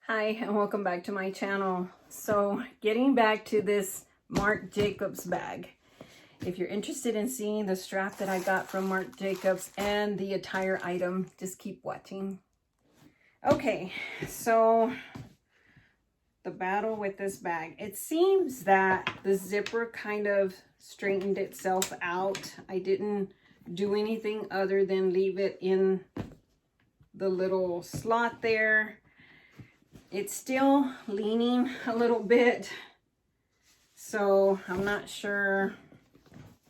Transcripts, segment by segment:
Hi, and welcome back to my channel. So getting back to this MARC JACOBS bag. If you're interested in seeing the strap that I got from MARC JACOBS and the attire item, just keep watching. Okay, so the battle with this bag. It seems that the zipper kind of straightened itself out. I didn't do anything other than leave it in the little slot there. It's still leaning a little bit, so I'm not sure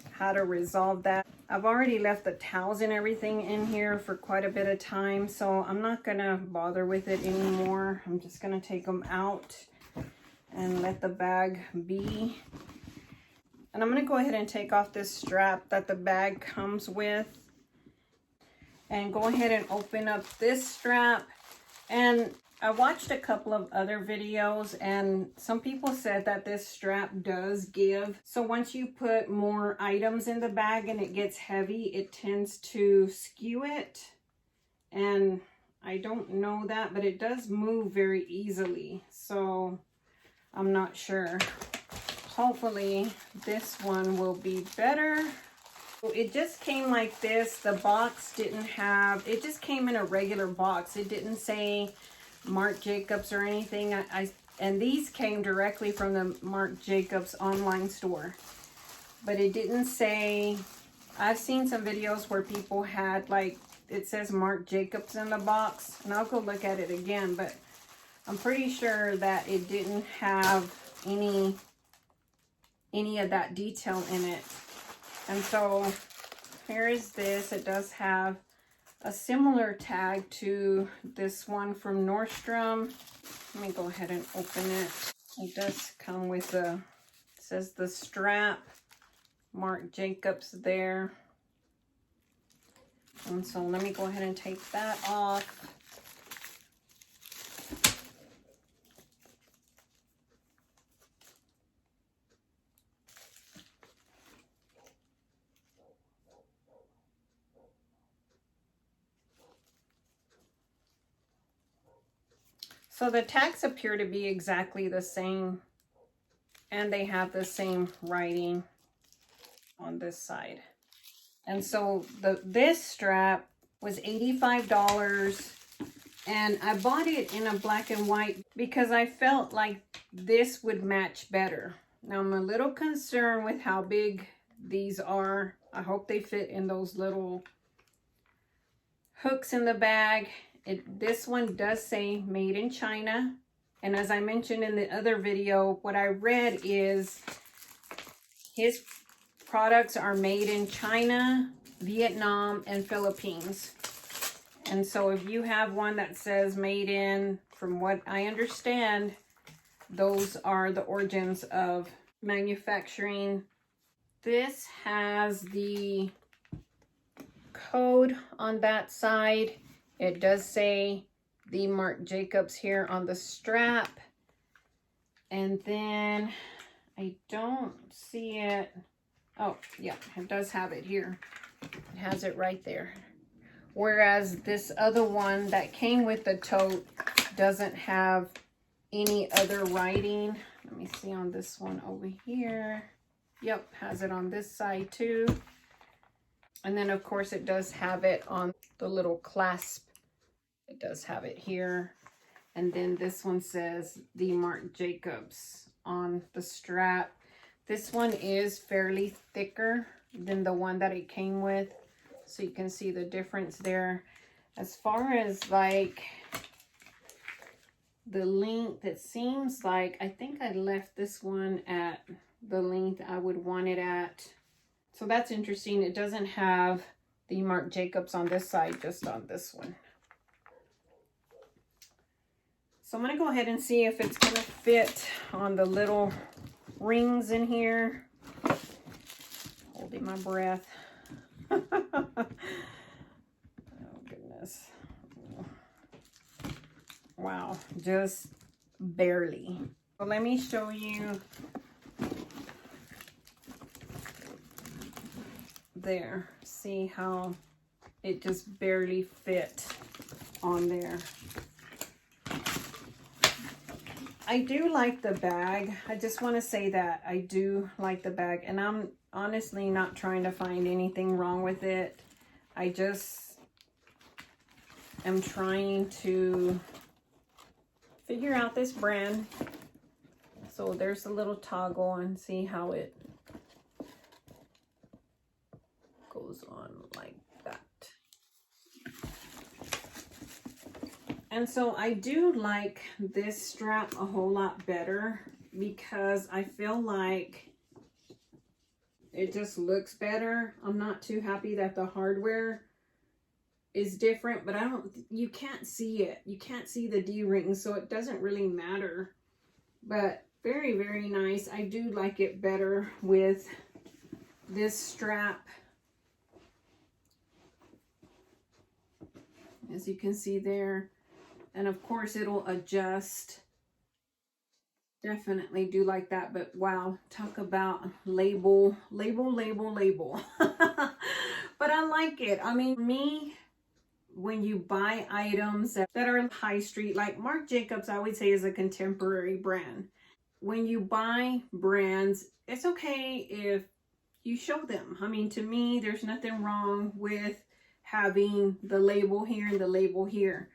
how to resolve that. I've already left the towels and everything in here for quite a bit of time, so I'm not gonna bother with it anymore. I'm just gonna take them out and let the bag be. And I'm gonna go ahead and take off this strap that the bag comes with and go ahead and open up this strap. And I watched a couple of other videos and some people said that this strap does give. So once you put more items in the bag and it gets heavy, it tends to skew it. And I don't know that, but it does move very easily. So I'm not sure. Hopefully this one will be better. It just came like this. The box didn't have, it just came in a regular box. It didn't say MARC JACOBS or anything. And these came directly from the MARC JACOBS online store. But it didn't say, I've seen some videos where people had like, it says MARC JACOBS in the box. And I'll go look at it again, but I'm pretty sure that it didn't have any of that detail in it. And so here is this. It does have a similar tag to this one from Nordstrom. Let me go ahead and open it. It does come with a, it says the strap, MARC JACOBS there. And so let me go ahead and take that off. So the tags appear to be exactly the same, and they have the same writing on this side. And so this strap was $85, and I bought it in a black and white because I felt like this would match better. Now I'm a little concerned with how big these are. I hope they fit in those little hooks in the bag. This one does say made in China. And as I mentioned in the other video, what I read is his products are made in China, Vietnam, and Philippines. And so if you have one that says made in, from what I understand, those are the origins of manufacturing. This has the code on that side. It does say the MARC JACOBS here on the strap. And then I don't see it. Oh, yeah, it does have it here. It has it right there. Whereas this other one that came with the tote doesn't have any other writing. Let me see on this one over here. Yep, has it on this side too. And then of course it does have it on the little clasp. It does have it here. And then this one says the MARC JACOBS on the strap. This one is fairly thicker than the one that it came with. So you can see the difference there. As far as like the length, it seems like, I think I left this one at the length I would want it at. So that's interesting. It doesn't have the MARC JACOBS on this side, just on this one. So I'm going to go ahead and see if it's going to fit on the little rings in here. Holding my breath. Oh, goodness. Wow, just barely. So let me show you. There. See how it just barely fit on there. I do like the bag. I just want to say that I do like the bag, and I'm honestly not trying to find anything wrong with it. I just am trying to figure out this brand. So there's a little toggle and see how it goes on like that. And so I do like this strap a whole lot better because I feel like it just looks better. I'm not too happy that the hardware is different, but you can't see it. You can't see the D-rings, so it doesn't really matter. But very, very nice. I do like it better with this strap. As you can see there. And of course it'll adjust. Definitely do like that, but wow, talk about label. But I like it. I mean, me, when you buy items that are high street, like Marc Jacobs, I would say is a contemporary brand. When you buy brands, it's okay if you show them. I mean, to me, there's nothing wrong with having the label here and the label here.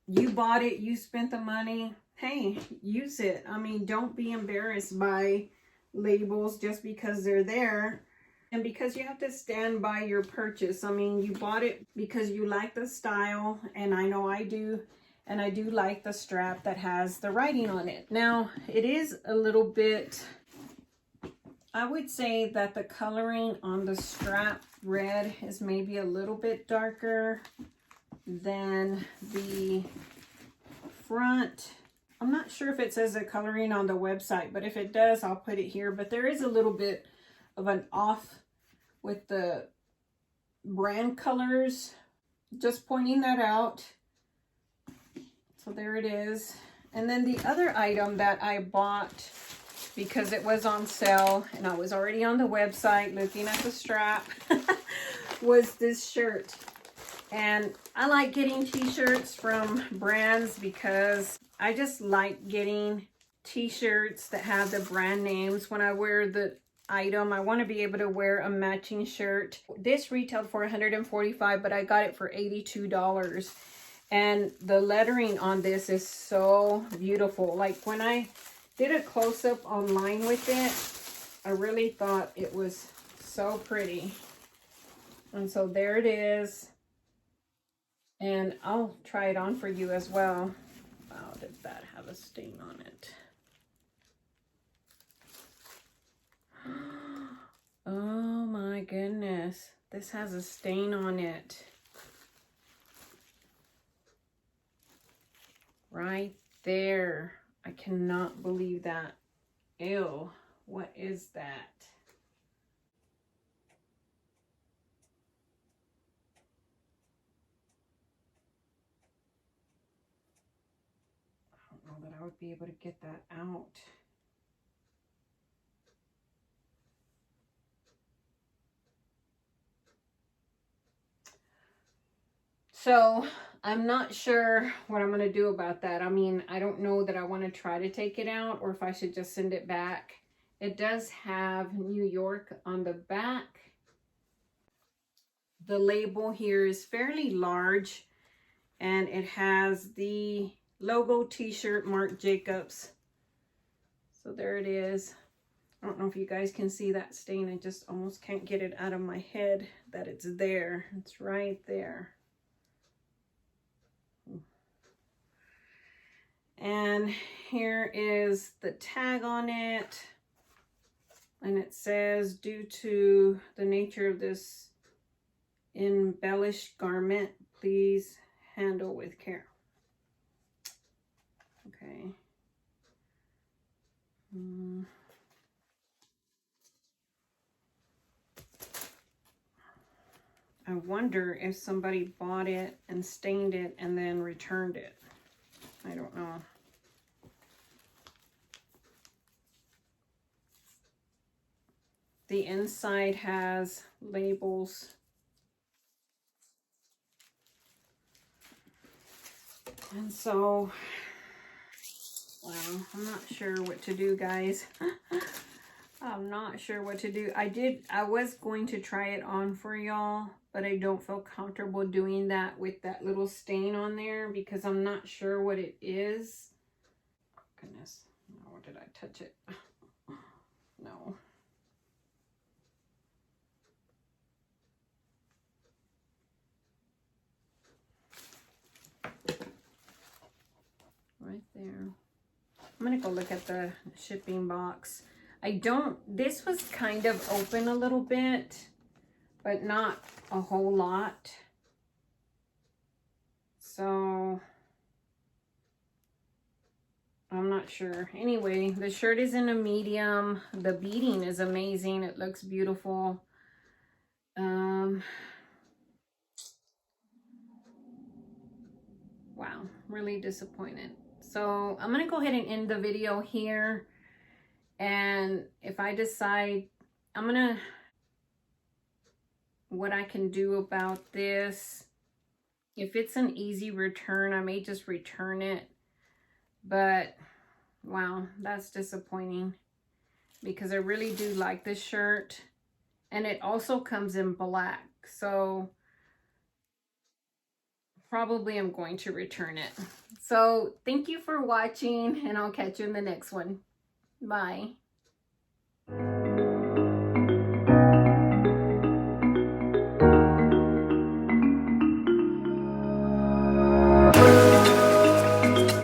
You bought it, you spent the money, hey, use it. I mean, don't be embarrassed by labels just because they're there and because you have to stand by your purchase. I mean, you bought it because you like the style, and I know I do, and I do like the strap that has the writing on it. Now, it is a little bit, I would say that the coloring on the strap red is maybe a little bit darker than the front. I'm not sure if it says the coloring on the website, but if it does, I'll put it here. But there is a little bit of an off with the brand colors. Just pointing that out. So there it is. And then the other item that I bought because it was on sale and I was already on the website looking at the strap was this shirt. And I like getting t-shirts from brands because I just like getting t-shirts that have the brand names. When I wear the item, I want to be able to wear a matching shirt. This retailed for $145, but I got it for $82. And the lettering on this is so beautiful. Like when I did a close-up online with it, I really thought it was so pretty. And so there it is. And I'll try it on for you as well. Wow, did that have a stain on it? Oh my goodness. This has a stain on it. Right there. I cannot believe that. Ew, what is that? I don't know that I would be able to get that out. So I'm not sure what I'm going to do about that. I mean, I don't know that I want to try to take it out or if I should just send it back. It does have New York on the back. The label here is fairly large and it has the logo t-shirt Marc Jacobs. So there it is. I don't know if you guys can see that stain. I just almost can't get it out of my head that it's there. It's right there. And here is the tag on it. And it says, due to the nature of this embellished garment, please handle with care. Okay. I wonder if somebody bought it and stained it and then returned it. I don't know. The inside has labels. And so Wow, I'm not sure what to do, guys. I'm not sure what to do. I was going to try it on for y'all, but I don't feel comfortable doing that with that little stain on there because I'm not sure what it is. Goodness, oh, did I touch it? No. Right there. I'm gonna go look at the shipping box. This was kind of open a little bit, but not a whole lot. So I'm not sure. Anyway, the shirt is in a medium. The beading is amazing. It looks beautiful. Wow, really disappointed. So I'm gonna go ahead and end the video here. And if I decide, what I can do about this, if it's an easy return, I may just return it. But wow, that's disappointing because I really do like this shirt. And it also comes in black. So probably I'm going to return it. So thank you for watching, and I'll catch you in the next one. Bye.